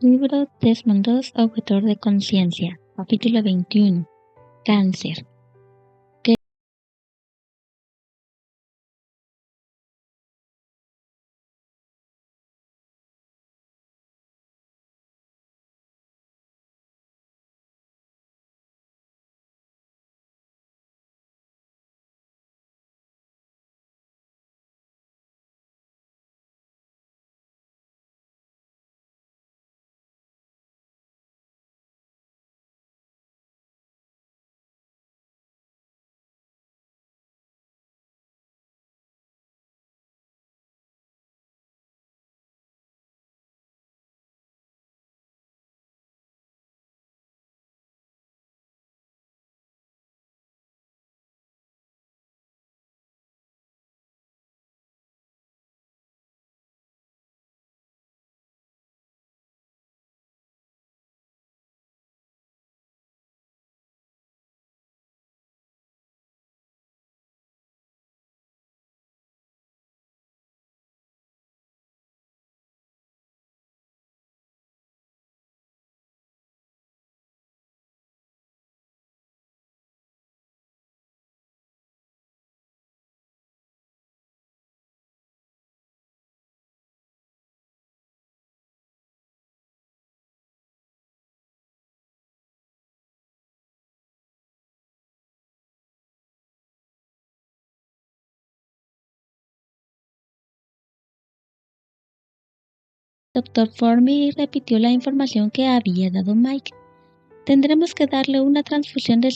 Libro Desmond II, Objetor de Conciencia, capítulo 21. Cáncer. Doctor Formby repitió la información que había dado Mike. Tendremos que darle una transfusión de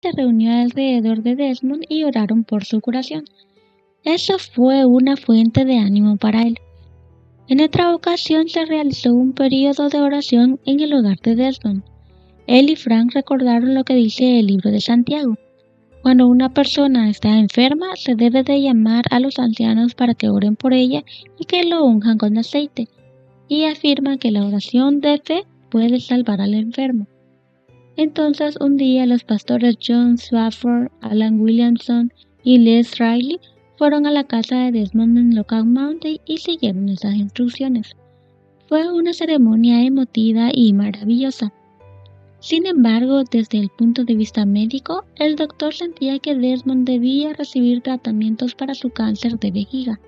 se reunió alrededor de Desmond y oraron por su curación. Eso fue una fuente de ánimo para él. En otra ocasión se realizó un período de oración en el hogar de Desmond. Él y Frank recordaron lo que dice el libro de Santiago. Cuando una persona está enferma, se debe de llamar a los ancianos para que oren por ella y que lo unjan con aceite, y afirman que la oración de fe puede salvar al enfermo. Entonces un día los pastores John Swafford, Alan Williamson y Les Riley fueron a la casa de Desmond en Lookout Mountain y siguieron esas instrucciones. Fue una ceremonia emotiva y maravillosa. Sin embargo, desde el punto de vista médico, el doctor sentía que Desmond debía recibir tratamientos para su cáncer de vejiga.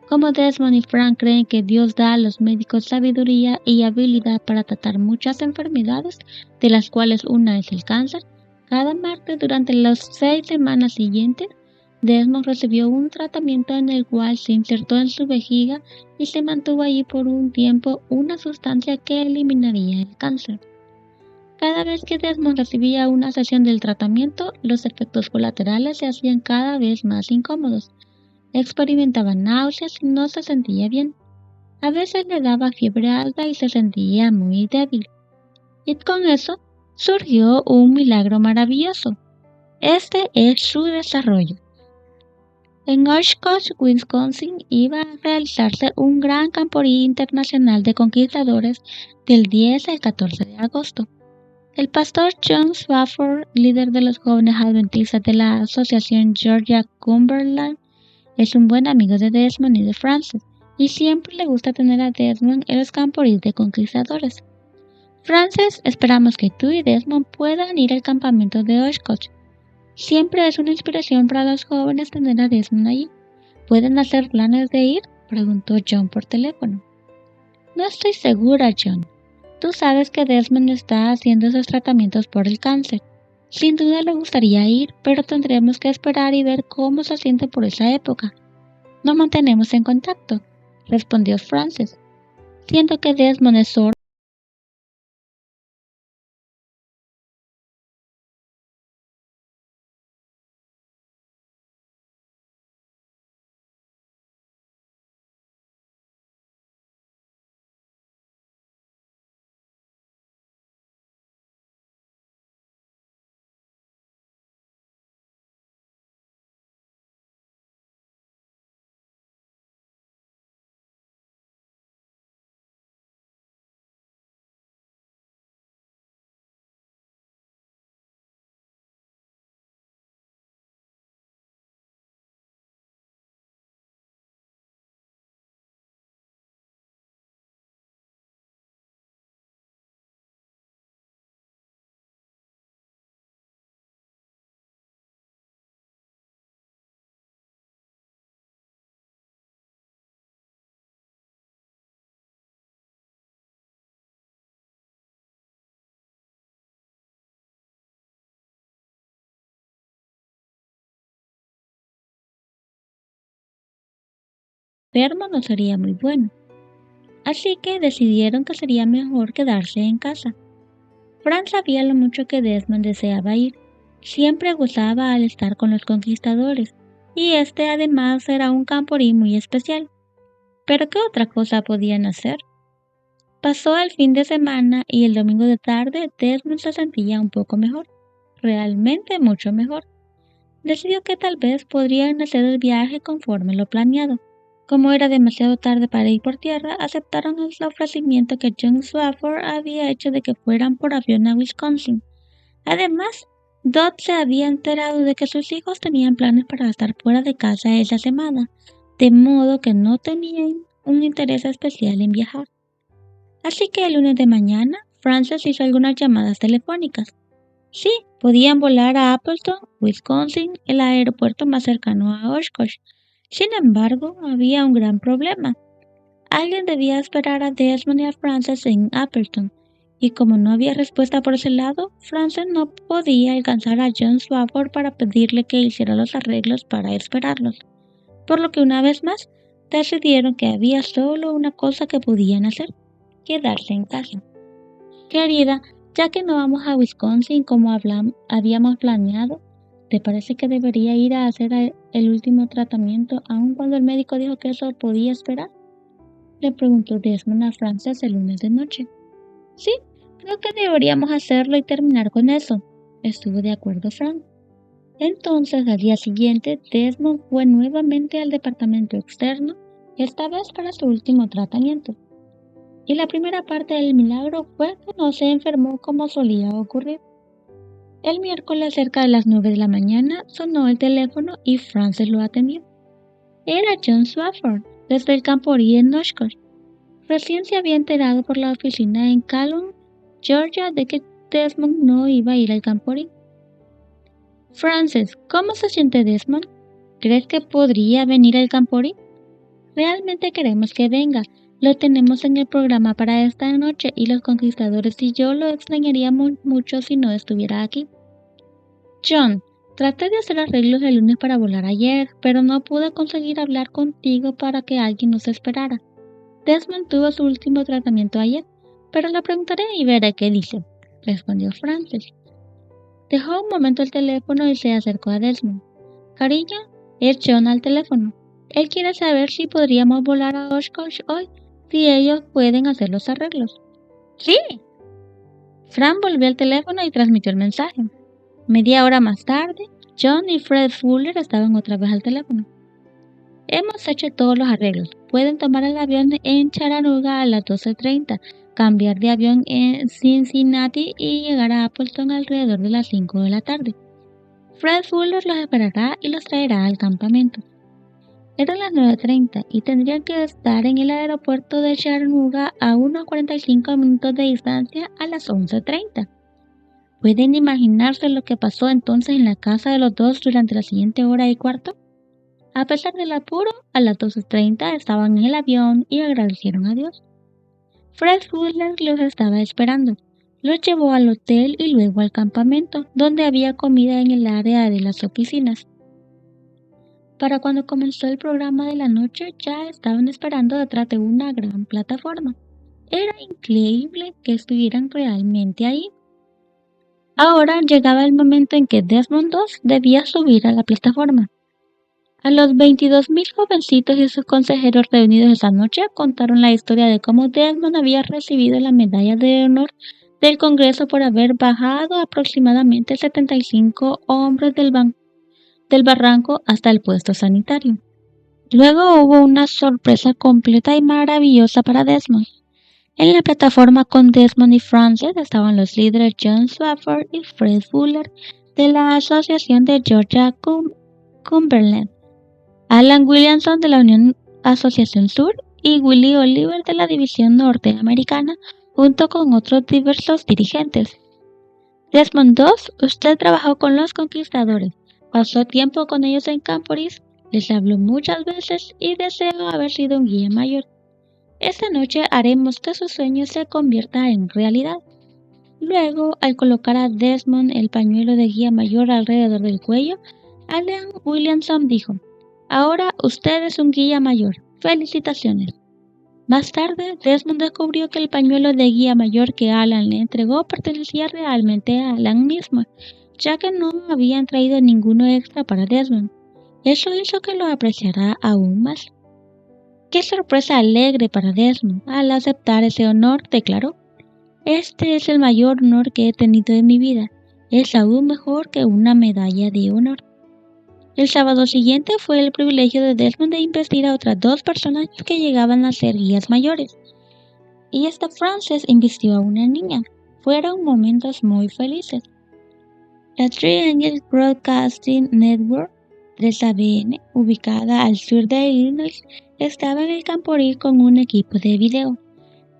Como Desmond y Frank creen que Dios da a los médicos sabiduría y habilidad para tratar muchas enfermedades, de las cuales una es el cáncer, cada martes durante las 6 semanas siguientes, Desmond recibió un tratamiento en el cual se insertó en su vejiga y se mantuvo allí por un tiempo una sustancia que eliminaría el cáncer. Cada vez que Desmond recibía una sesión del tratamiento, los efectos colaterales se hacían cada vez más incómodos. Experimentaba náuseas y no se sentía bien. A veces le daba fiebre alta y se sentía muy débil. Y con eso surgió un milagro maravilloso. Este es su desarrollo. En Oshkosh, Wisconsin, iba a realizarse un gran camporí internacional de conquistadores del 10 al 14 de agosto. El pastor John Swafford, líder de los jóvenes adventistas de la Asociación Georgia Cumberland, es un buen amigo de Desmond y de Frances, y siempre le gusta tener a Desmond en los campos de conquistadores. Frances, esperamos que tú y Desmond puedan ir al campamento de Oshkosh. Siempre es una inspiración para los jóvenes tener a Desmond allí. ¿Pueden hacer planes de ir?, preguntó John por teléfono. No estoy segura, John. Tú sabes que Desmond está haciendo sus tratamientos por el cáncer. Sin duda le gustaría ir, pero tendremos que esperar y ver cómo se siente por esa época. Nos mantenemos en contacto, respondió Frances. Siento que Desmond es sordo. Enfermo no sería muy bueno. Así que decidieron que sería mejor quedarse en casa. Fran sabía lo mucho que Desmond deseaba ir. Siempre gozaba al estar con los conquistadores, y este además era un camporí muy especial. ¿Pero qué otra cosa podían hacer? Pasó el fin de semana y el domingo de tarde Desmond se sentía un poco mejor, realmente mucho mejor. Decidió que tal vez podrían hacer el viaje conforme lo planeado. Como era demasiado tarde para ir por tierra, aceptaron el ofrecimiento que John Swafford había hecho de que fueran por avión a Wisconsin. Además, Dot se había enterado de que sus hijos tenían planes para estar fuera de casa esa semana, de modo que no tenían un interés especial en viajar. Así que el lunes de mañana, Frances hizo algunas llamadas telefónicas. Sí, podían volar a Appleton, Wisconsin, el aeropuerto más cercano a Oshkosh. Sin embargo, había un gran problema. Alguien debía esperar a Desmond y a Frances en Appleton, y como no había respuesta por ese lado, Frances no podía alcanzar a John Swafford para pedirle que hiciera los arreglos para esperarlos. Por lo que una vez más, decidieron que había solo una cosa que podían hacer: quedarse en casa. Querida, ya que no vamos a Wisconsin como habíamos planeado, ¿te parece que debería ir a hacer el último tratamiento aun cuando el médico dijo que eso podía esperar?, le preguntó Desmond a Frances el lunes de noche. Sí, creo que deberíamos hacerlo y terminar con eso, estuvo de acuerdo Frank. Entonces, al día siguiente, Desmond fue nuevamente al departamento externo, esta vez para su último tratamiento. Y la primera parte del milagro fue que no se enfermó como solía ocurrir. El miércoles cerca de las 9 de la mañana sonó el teléfono y Frances lo atendió. Era John Swafford, desde el camporí en Oshkosh. Recién se había enterado por la oficina en Calhoun, Georgia, de que Desmond no iba a ir al camporí. Frances, ¿cómo se siente Desmond? ¿Crees que podría venir al camporí? Realmente queremos que venga. Lo tenemos en el programa para esta noche y los conquistadores y yo lo extrañaríamos mucho si no estuviera aquí. John, traté de hacer arreglos el lunes para volar ayer, pero no pude conseguir hablar contigo para que alguien nos esperara. Desmond tuvo su último tratamiento ayer, pero le preguntaré y veré qué dice, respondió Frances. Dejó un momento el teléfono y se acercó a Desmond. Cariño, es John al teléfono. Él quiere saber si podríamos volar a Oshkosh hoy, si ellos pueden hacer los arreglos. Sí. Fran volvió al teléfono y transmitió el mensaje. Media hora más tarde, John y Fred Fuller estaban otra vez al teléfono. Hemos hecho todos los arreglos. pueden tomar el avión en Chattanooga a las 12:30, cambiar de avión en Cincinnati y llegar a Appleton alrededor de las 5 de la tarde. Fred Fuller los esperará y los traerá al campamento. Eran las 9:30 y tendrían que estar en el aeropuerto de Chattanooga a unos 45 minutos de distancia a las 11:30. ¿Pueden imaginarse lo que pasó entonces en la casa de los dos durante la siguiente hora y cuarto? A pesar del apuro, a las 12:30 estaban en el avión y agradecieron a Dios. Fred Fuller los estaba esperando. Los llevó al hotel y luego al campamento, donde había comida en el área de las oficinas. Para cuando comenzó el programa de la noche, ya estaban esperando detrás de una gran plataforma. Era increíble que estuvieran realmente ahí. Ahora llegaba el momento en que Desmond II debía subir a la plataforma. A los 22,000 jovencitos y sus consejeros reunidos esa noche contaron la historia de cómo Desmond había recibido la medalla de honor del Congreso por haber bajado aproximadamente 75 hombres del barranco hasta el puesto sanitario. Luego hubo una sorpresa completa y maravillosa para Desmond. En la plataforma con Desmond y Frances estaban los líderes John Swafford y Fred Fuller de la Asociación de Georgia Cumberland, Alan Williamson de la Unión Asociación Sur y Willie Oliver de la División Norteamericana, junto con otros diversos dirigentes. Desmond II, usted trabajó con los conquistadores, pasó tiempo con ellos en Camporis, les habló muchas veces y deseo haber sido un guía mayor. Esta noche haremos que su sueño se convierta en realidad. Luego, al colocar a Desmond el pañuelo de guía mayor alrededor del cuello, Alan Williamson dijo: ahora usted es un guía mayor. ¡Felicitaciones! Más tarde, Desmond descubrió que el pañuelo de guía mayor que Alan le entregó pertenecía realmente a Alan mismo, ya que no habían traído ninguno extra para Desmond. Eso hizo que lo apreciara aún más. ¡Qué sorpresa alegre para Desmond! Al aceptar ese honor, declaró: este es el mayor honor que he tenido en mi vida. Es aún mejor que una medalla de honor. El sábado siguiente fue el privilegio de Desmond de investir a otras 2 personas que llegaban a ser guías mayores. Y esta Frances invistió a una niña. Fueron momentos muy felices. La Triangle Broadcasting Network, 3ABN, ubicada al sur de Illinois, estaba en el Camporí con un equipo de video.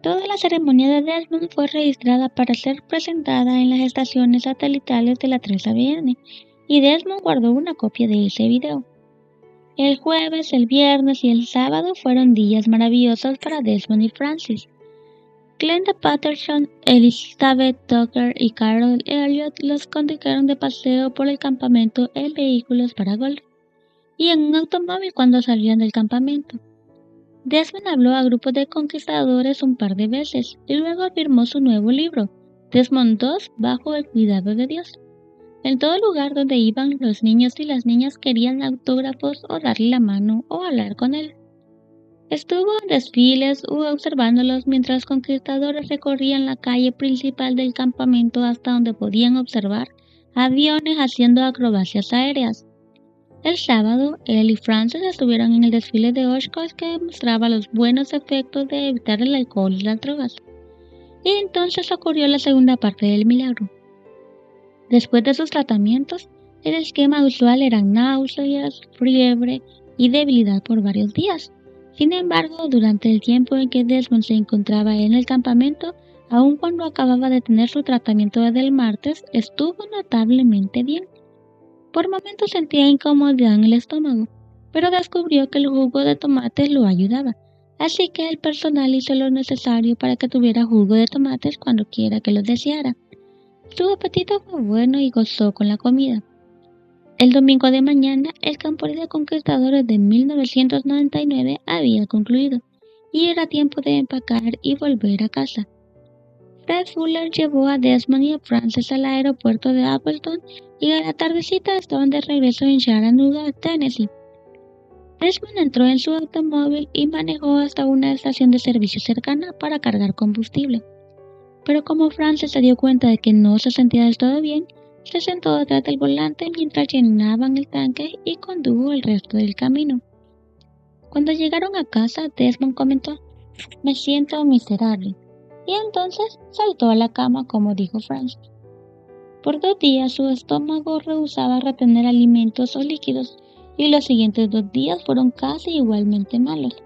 Toda la ceremonia de Desmond fue registrada para ser presentada en las estaciones satelitales de la 3ABN, y Desmond guardó una copia de ese video. El jueves, el viernes y el sábado fueron días maravillosos para Desmond y Frances. Glenda Patterson, Elizabeth Tucker y Carol Elliott los condujeron de paseo por el campamento en vehículos para golf y en un automóvil cuando salían del campamento. Desmond habló a grupos de conquistadores un par de veces y luego firmó su nuevo libro, Desmond II bajo el cuidado de Dios. En todo lugar donde iban, los niños y las niñas querían autógrafos o darle la mano o hablar con él. Estuvo en desfiles observándolos mientras los conquistadores recorrían la calle principal del campamento hasta donde podían observar aviones haciendo acrobacias aéreas. El sábado, él y Frances estuvieron en el desfile de Oshkosh que demostraba los buenos efectos de evitar el alcohol y las drogas. Y entonces ocurrió la segunda parte del milagro. Después de sus tratamientos, el esquema usual eran náuseas, fiebre y debilidad por varios días. Sin embargo, durante el tiempo en que Desmond se encontraba en el campamento, aun cuando acababa de tener su tratamiento desde el martes, estuvo notablemente bien. Por momentos sentía incomodidad en el estómago, pero descubrió que el jugo de tomate lo ayudaba, así que el personal hizo lo necesario para que tuviera jugo de tomates cuando quiera que lo deseara. Su apetito fue bueno y gozó con la comida. El domingo de mañana, el Camporí de Conquistadores de 1999 había concluido, y era tiempo de empacar y volver a casa. Fred Fuller llevó a Desmond y a Frances al aeropuerto de Appleton y a la tardecita estaban de regreso en Chattanooga, Tennessee. Desmond entró en su automóvil y manejó hasta una estación de servicio cercana para cargar combustible. Pero como Frances se dio cuenta de que no se sentía del todo bien, se sentó detrás del volante mientras llenaban el tanque y condujo el resto del camino. Cuando llegaron a casa, Desmond comentó: "Me siento miserable", y entonces saltó a la cama, como dijo Frances. Por 2 días su estómago rehusaba retener alimentos o líquidos, y los siguientes 2 días fueron casi igualmente malos.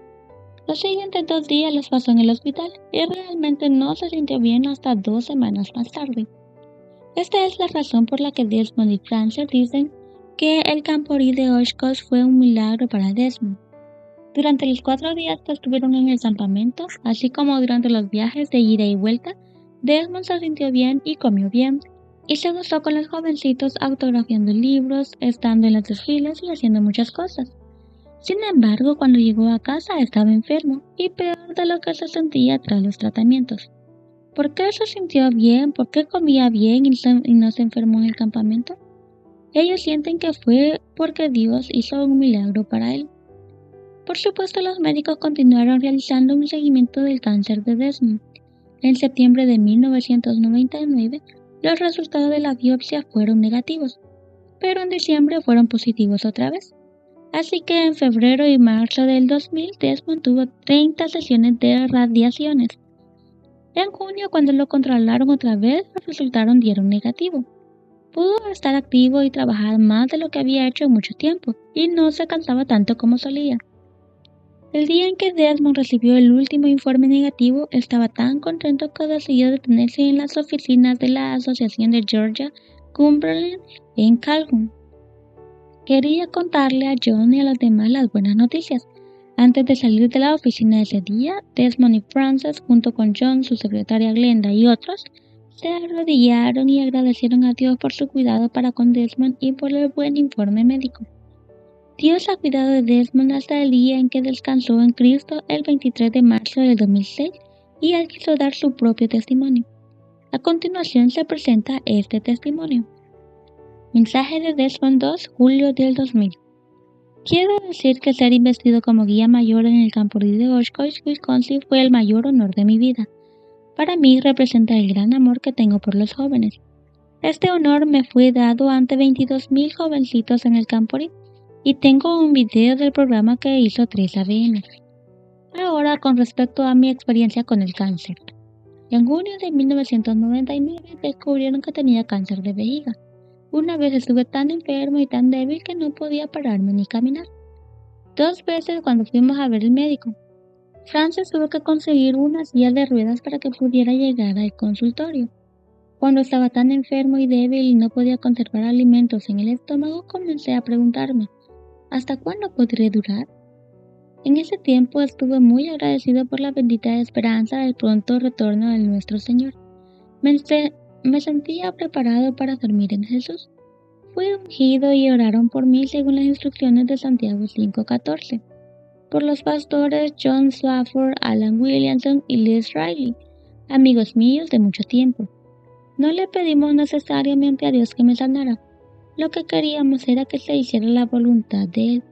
Los siguientes 2 días los pasó en el hospital y realmente no se sintió bien hasta 2 semanas más tarde. Esta es la razón por la que Desmond y Frances dicen que el Camporí de Oshkosh fue un milagro para Desmond. Durante los 4 días que estuvieron en el campamento, así como durante los viajes de ida y vuelta, Desmond se sintió bien y comió bien, y se gozó con los jovencitos autografiando libros, estando en las desfiles y haciendo muchas cosas. Sin embargo, cuando llegó a casa estaba enfermo y peor de lo que se sentía tras los tratamientos. ¿Por qué se sintió bien? ¿Por qué comía bien y no se enfermó en el campamento? Ellos sienten que fue porque Dios hizo un milagro para él. Por supuesto, los médicos continuaron realizando un seguimiento del cáncer de Desmond. En septiembre de 1999, los resultados de la biopsia fueron negativos, pero en diciembre fueron positivos otra vez. Así que en febrero y marzo del 2000, Desmond tuvo 30 sesiones de radiaciones. En junio, cuando lo controlaron otra vez, los resultados dieron negativo. Pudo estar activo y trabajar más de lo que había hecho en mucho tiempo, y no se cansaba tanto como solía. El día en que Desmond recibió el último informe negativo, estaba tan contento que decidió detenerse en las oficinas de la Asociación de Georgia Cumberland en Calhoun. Quería contarle a John y a los demás las buenas noticias. Antes de salir de la oficina ese día, Desmond y Frances, junto con John, su secretaria Glenda y otros, se arrodillaron y agradecieron a Dios por su cuidado para con Desmond y por el buen informe médico. Dios ha cuidado de Desmond hasta el día en que descansó en Cristo el 23 de marzo del 2006 y él quiso dar su propio testimonio. A continuación se presenta este testimonio. Mensaje de Desmond 2, julio del 2000. Quiero decir que ser investido como guía mayor en el Camporí de Oshkosh, Wisconsin fue el mayor honor de mi vida. Para mí representa el gran amor que tengo por los jóvenes. Este honor me fue dado ante 22,000 jovencitos en el Camporí y tengo un video del programa que hizo 3ABN. Ahora con respecto a mi experiencia con el cáncer. En junio de 1999 descubrieron que tenía cáncer de vejiga. Una vez estuve tan enfermo y tan débil que no podía pararme ni caminar. 2 veces cuando fuimos a ver el médico. Frances tuvo que conseguir una silla de ruedas para que pudiera llegar al consultorio. Cuando estaba tan enfermo y débil y no podía conservar alimentos en el estómago, comencé a preguntarme, ¿hasta cuándo podré durar? En ese tiempo estuve muy agradecido por la bendita esperanza del pronto retorno de nuestro Señor. Me sentía preparado para dormir en Jesús. Fui ungido y oraron por mí según las instrucciones de Santiago 5:14, por los pastores John Swafford, Alan Williamson y Liz Riley, amigos míos de mucho tiempo. No le pedimos necesariamente a Dios que me sanara. Lo que queríamos era que se hiciera la voluntad de Él.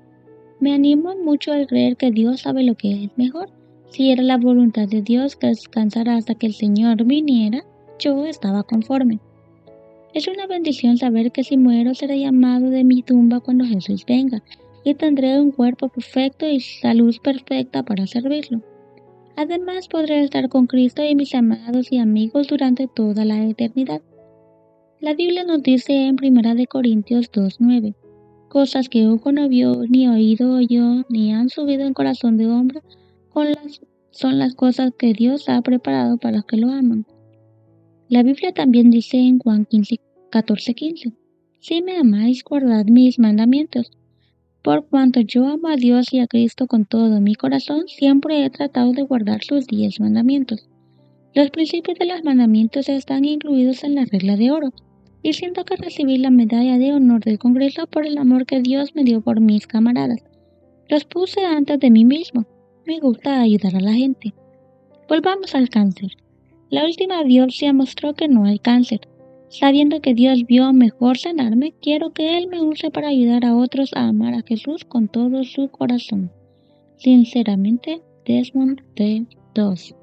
Me animo mucho al creer que Dios sabe lo que es mejor. Si era la voluntad de Dios que descansara hasta que el Señor viniera, yo estaba conforme. Es una bendición saber que si muero seré llamado de mi tumba cuando Jesús venga, y tendré un cuerpo perfecto y salud perfecta para servirlo. Además podré estar con Cristo y mis amados y amigos durante toda la eternidad. La Biblia nos dice en 1 Corintios 2:9, cosas que ojo no vio, ni oído oyó, ni han subido en corazón de hombre, son las cosas que Dios ha preparado para los que lo aman. La Biblia también dice en Juan 14:15, si me amáis, guardad mis mandamientos. Por cuanto yo amo a Dios y a Cristo con todo mi corazón, siempre he tratado de guardar sus 10 mandamientos. Los principios de los mandamientos están incluidos en la regla de oro, y siento que recibí la medalla de honor del Congreso por el amor que Dios me dio por mis camaradas. Los puse antes de mí mismo. Me gusta ayudar a la gente. Volvamos al cáncer. La última biopsia mostró que no hay cáncer. Sabiendo que Dios vio mejor sanarme, quiero que Él me use para ayudar a otros a amar a Jesús con todo su corazón. Sinceramente, Desmond D. 2.